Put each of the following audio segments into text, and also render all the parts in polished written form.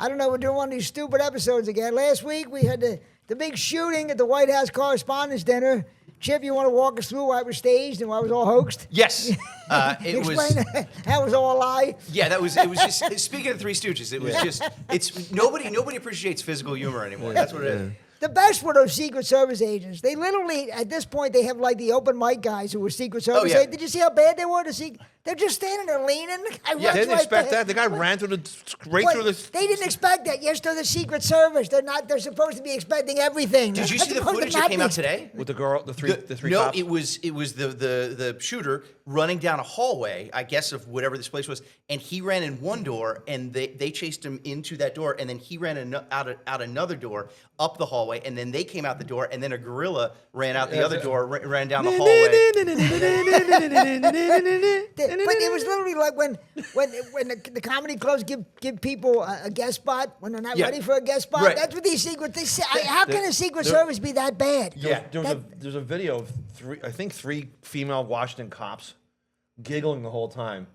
I don't know, we're doing one of these stupid episodes again. Last week we had the big shooting at the White House Correspondents' Dinner. Chip, you want to walk us through why it was staged and why it was all hoaxed? Yes. Explain that was all a lie. Yeah, it was just, speaking of Three Stooges, it was just, it's, nobody appreciates physical humor anymore. That's what it is. The best were those Secret Service agents. They literally, at this point, they have like the open mic guys who were Secret Service agents. Did you see how bad they were? They're just standing there leaning. They didn't expect that. The guy ran through the. They didn't expect that. Yes, they're the Secret Service. They're not. They're supposed to be expecting everything. Did you see the footage that came out today with the girl, the three No, cops? it was the shooter running down a hallway, I guess, of whatever this place was, and he ran in one door, and they chased him into that door, and then he ran out another door up the hallway, and then they came out the door, and then a gorilla ran out the other door, ran down the hallway. But it was literally like when the comedy clubs give people a guest spot when they're not ready for a guest spot. Right. That's what these secret. They say, how can a Secret Service be that bad? There's a video of three female Washington cops giggling the whole time.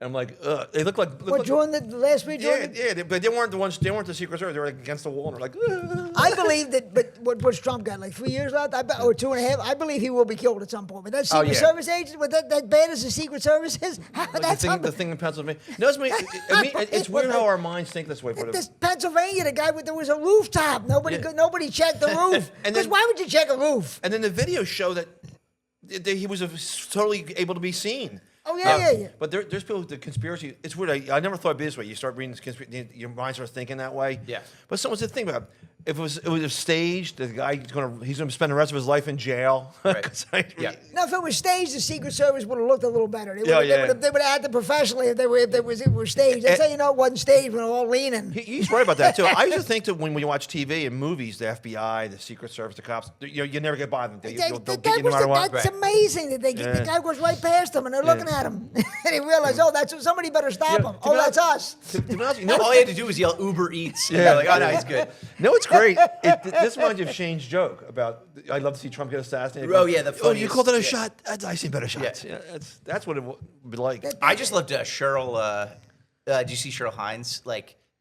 And I'm like, they look like. During the last week? But they weren't the ones. They weren't the Secret Service. They were like against the wall, and they're like. I believe that. But what's Trump got? Like 3 years left, or 2.5. I believe he will be killed at some point. But that Secret Service agent, with that bad as the Secret Service is, the thing in Pennsylvania. No, it's weird how our minds think this way. This Pennsylvania, the guy there was a rooftop. Nobody checked the roof. Because why would you check a roof? And then the videos show that he was totally able to be seen. Oh, yeah. But there's people with the conspiracy. It's weird. I never thought it'd be this way. You start reading this conspiracy, your mind starts thinking that way. Yeah. But someone said, think about it. If it was staged, the guy he's gonna spend the rest of his life in jail. Right. Now, if it was staged, the Secret Service would have looked a little better. They would have acted professionally if it were staged. That's how you know it wasn't staged when they're all leaning. He's right about that too. I used to think that when you watch TV and movies, the FBI, the Secret Service, the cops, you never get by them. They'll get you no matter what. That's amazing that the guy goes right past them and they're looking at him and they realize, somebody better stop him. That's us. All he had to do was yell Uber Eats. Yeah. Like, oh no, he's good. No, it's great. This reminds you of Shane's joke about I'd love to see Trump get assassinated. Oh yeah, the funniest. You called it a shot. I seen better shots. Yeah, that's what it would be like. I just loved Cheryl. Did you see Cheryl Hines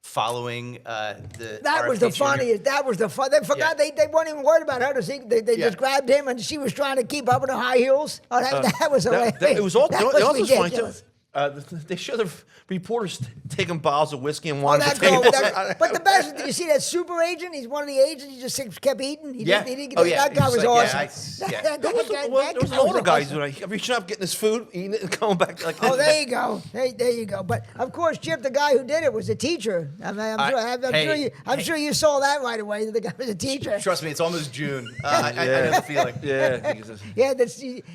following the? That was the funniest. That was the fun. They forgot they weren't even worried about her. They just grabbed him and she was trying to keep up with her high heels. Oh, that was hilarious. It was all. That was also ridiculous. funny too. They show the reporters taking bottles of whiskey and wine at the table. But the best, did you see that super agent? He's one of the agents. He just kept eating. That guy was awesome. There was an older guy reaching up, getting his food, eating it, and coming back. There you go. There you go. But of course, Chip, the guy who did it was a teacher. I'm sure you saw that right away. That the guy was a teacher. Trust me, it's almost June. I know the feeling.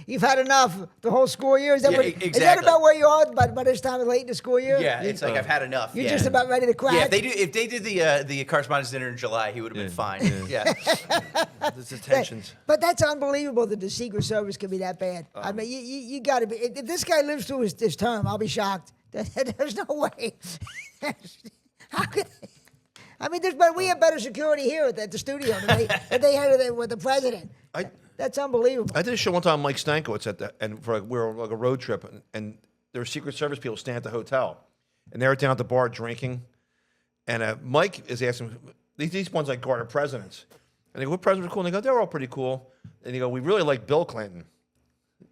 You've had enough. The whole school year. Is that about where you are? By this time of late in the school year? Yeah, it's like I've had enough. You're just about ready to crack. Yeah, if they did the correspondence dinner in July, he would have been fine. Yeah. There's the tensions. But that's unbelievable that the Secret Service could be that bad. I mean, you got to be. If this guy lives through his term, I'll be shocked. There's no way. How could? We have better security here at the studio than they had with the president. That's unbelievable. I did a show one time, Mike Stankiewicz, we were on like a road trip, and there were Secret Service people staying at the hotel, and they were down at the bar drinking, and Mike is asking, these ones like guard presidents, and they go, what presidents are cool? And they go, they're all pretty cool, and they go, we really like Bill Clinton,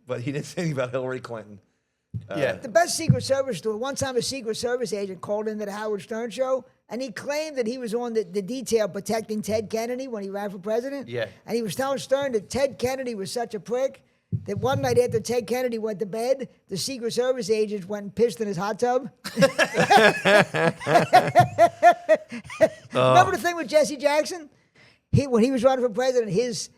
but he didn't say anything about Hillary Clinton. The best Secret Service story. One time a Secret Service agent called into the Howard Stern show, and he claimed that he was on the detail protecting Ted Kennedy when he ran for president. Yeah. And he was telling Stern that Ted Kennedy was such a prick that one night after Ted Kennedy went to bed, the Secret Service agents went and pissed in his hot tub. Remember the thing with Jesse Jackson? When he was running for president, his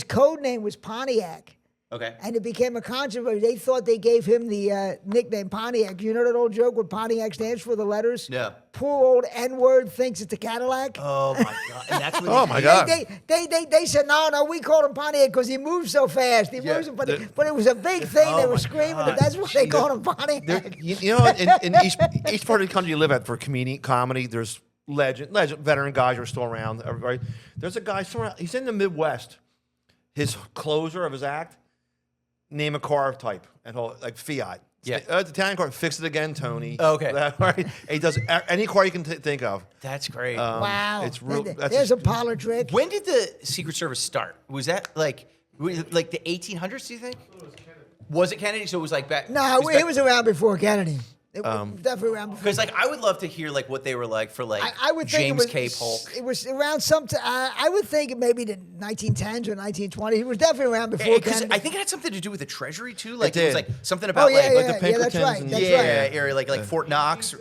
code name was Pontiac. Okay. And it became a controversy. They thought they gave him the nickname Pontiac. You know that old joke what Pontiac stands for, the letters? Yeah. Poor old N-word thinks it's a Cadillac. Oh, my God. And that's what my God. They said, no, we called him Pontiac because he moves so fast. But it was a big thing. They were screaming that that's what they called him Pontiac. In each part of the country you live at for comedy, there's legend, veteran guys who are still around. Everybody. There's a guy somewhere, he's in the Midwest. His closer of his act, name a car type, and like Fiat. Yeah. The Italian car, fix it again, Tony. Okay. Right? He does any car you can think of. That's great. Wow. It's real. There's a parlor trick. When did the Secret Service start? Was that like the 1800s? Do you think? Was it Kennedy? So it was like back. No, it was around before Kennedy. It was definitely around before. Because like I would love to hear like what they were like for like I would think James it K. was, Polk. It was around some. I would think maybe the 1910s or 1920s. It was definitely around before Because Kennedy. I think it had something to do with the Treasury too. Like It it was did. like something Oh about yeah, like yeah, the yeah. That's Pinkertons right. and- That's yeah, right. area like Fort Knox.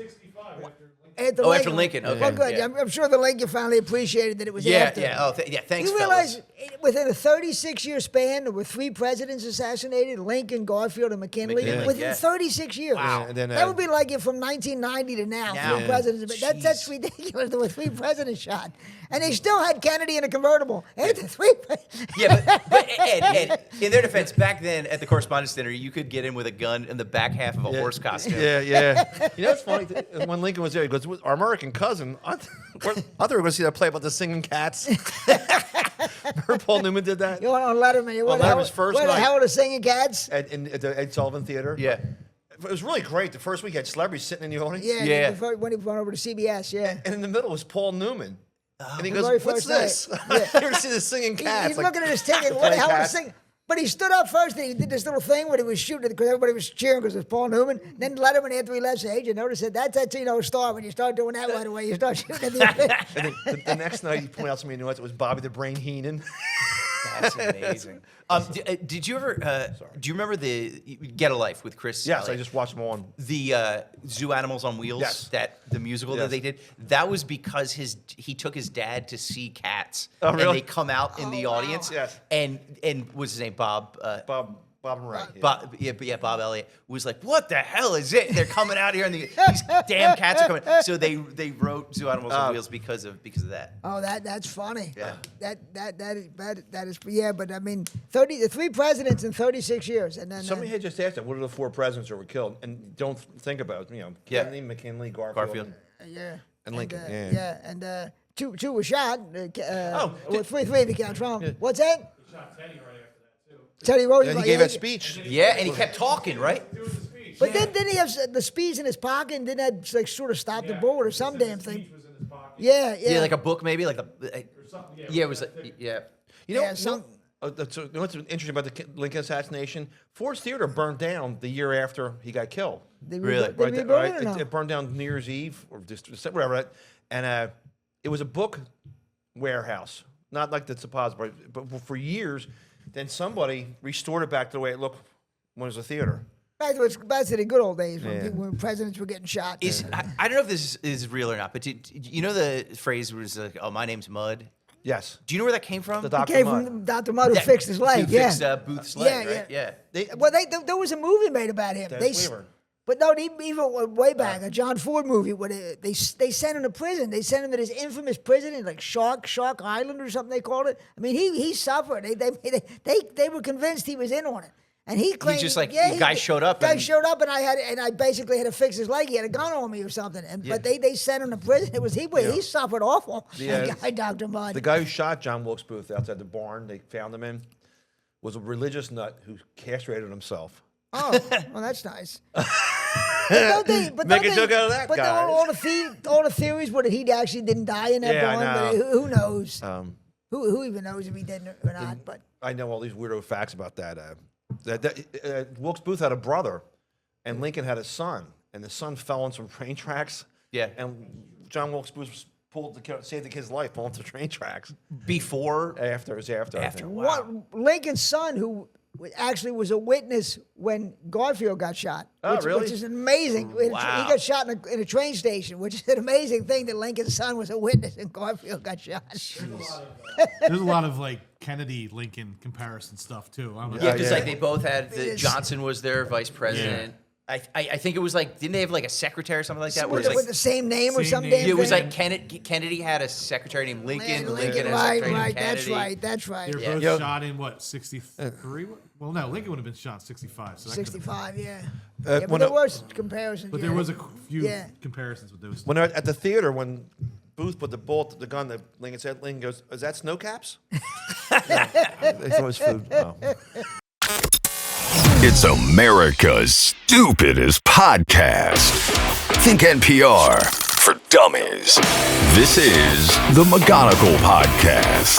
After Lincoln, okay, Well, good. yeah. I'm sure the Lincoln finally appreciated that it was Yeah, after. yeah. Oh, yeah. Thanks, You fellas. realize within a 36-year span, there were 3 presidents assassinated: Lincoln, Garfield, and McKinley. McKinley, Within yeah. 36 years. Wow. Yeah, and then, that would be like it from 1990 to now. Now. 3 presidents. That's Jeez. ridiculous. There were 3 presidents shot, and they still had Kennedy in a convertible. After 3. Yeah, but Ed, in their defense, back then at the Correspondence Dinner, you could get in with a gun in the back half of a horse costume. Yeah, yeah. You know what's funny? When Lincoln was there, he goes, "Our American cousin." I thought we were going to see that play about the singing cats. Remember Paul Newman did that? You're on Letterman. On Letterman's first what the night. hell are the singing cats? At the Ed Sullivan Theater. Yeah. It was really great. The first week, you had celebrities sitting in the audience. Yeah, Yeah. when he went over to CBS, yeah. And in the middle was Paul Newman. And he The goes, very "What's first this?" night. I never see the singing cats. He's like, looking at his ticket. What play the hell cats. is singing? But he stood up first and he did this little thing where he was shooting because everybody was cheering because it was Paul Newman. Then Letterman, after he left, said, "Hey, you notice that that's a star. When you start doing that right away, you start shooting at the And then the next night, he pointed out somebody new. It was Bobby the Brain Heenan. That's amazing. Did you ever? Do you remember the Get a Life with Chris? Yes, I Elliott? just watched them on. The Zoo Animals on Wheels. Yes. The musical Yes. that they did. That was because he took his dad to see Cats. Oh, really? And they come out in the audience. Yes. And what's his name? Bob. Bob and Ray. Yeah. Bob Elliott was like, "What the hell is it? They're coming out here, and these damn cats are coming." So they wrote Zoo Animals on Wheels because of that. Oh, that's funny. Yeah. That is yeah. But I mean, the 3 presidents in 36 years, and then Somebody had just asked him, what are the 4 presidents that were killed? And don't think about it. Yeah. Kennedy, McKinley, Garfield. Garfield. yeah, And Lincoln, and, yeah. and 2 were shot. Oh, well, 3 if you count Trump. What's that? Shot Teddy right after that, too. Teddy Roosevelt. And he gave yeah, that speech. Yeah, and he kept talking, right? Doing the speech. But then didn't he have the speeds in his pocket and didn't that like sort of stop the bullet or some damn thing? Speech was in his pocket. Yeah, yeah. Yeah, like a book, maybe, like Or something. yeah, it was yeah. You know, Yeah, some- you know what's interesting about the Lincoln assassination? Ford's Theater burned down the year after he got killed. They Really? They Right, rebuilt right? it or no? It burned down New Year's Eve or just whatever. Right? And it was a book warehouse, not like the suppository, but for years. Then somebody restored it back to the way it looked when it was a theater. Back to the good old days when, Yeah. when presidents were getting shot. I don't know if this is real or not, but you know the phrase was like, "Oh, my name's Mud." Yes. Do you know where that came from? The It Dr. came Mudd. from Dr. Mudd who That- fixed his leg. who Yeah. fixed Booth's leg, Yeah, right? Yeah. Well, there was a movie made about him. Dennis They, Weaver. but no, even way back, a John Ford movie where they sent him to prison. They sent him to this infamous prison in like Shark Island or something they called it. I mean, he suffered. They were convinced he was in on it. And he claimed just like, yeah, the guy showed up Guy and- showed up, and I basically had to fix his leg. He had a gun on me or something. But they sent him to prison. It was he suffered awful. Yeah. That guy, Dr. Mudd. The guy who shot John Wilkes Booth outside the barn they found him in was a religious nut who castrated himself. Oh, well, that's nice. But don't they, Make a joke out of that, but guys. all the theories were that he actually didn't die in that Yeah, I barn. know. But who knows? Um, Who even knows if he didn't or not? But I know all these weirdo facts about that. Wilkes Booth had a brother, and Lincoln had a son, and the son fell on some train tracks. Yeah. And John Wilkes Booth was saved the kid's life, falling to train tracks. Before. It was after. I After. think. what Lincoln's son, who actually was a witness when Garfield got shot, Oh, really? which is amazing. Wow. He got shot in a train station, which is an amazing thing that Lincoln's son was a witness and Garfield got shot. There's a lot of like Kennedy Lincoln comparison stuff too. I don't know. Yeah, because yeah. like they both had It is- Johnson was their vice president. I think it was like, didn't they have like a secretary or something like that? Where With, it's with like, the same name or Same some name. damn it was thing? like Kennedy had a secretary named Lincoln. Man, Lincoln had a right, secretary right. named That's Kennedy. right. That's right. They were Yeah. both Yo. shot in what 63? Well, no, Lincoln would have been shot in 65. So that could've- 65, yeah. Uh, Yeah, but when there I- was comparisons. But yeah. there was a few Yeah. comparisons with those. When they're at the theater, when Booth put the gun that Lincoln said, Lincoln goes, "Is that snow caps?" They thought it was food. Oh. It's America's stupidest podcast. Think NPR for dummies. This is the McGonigal Podcast.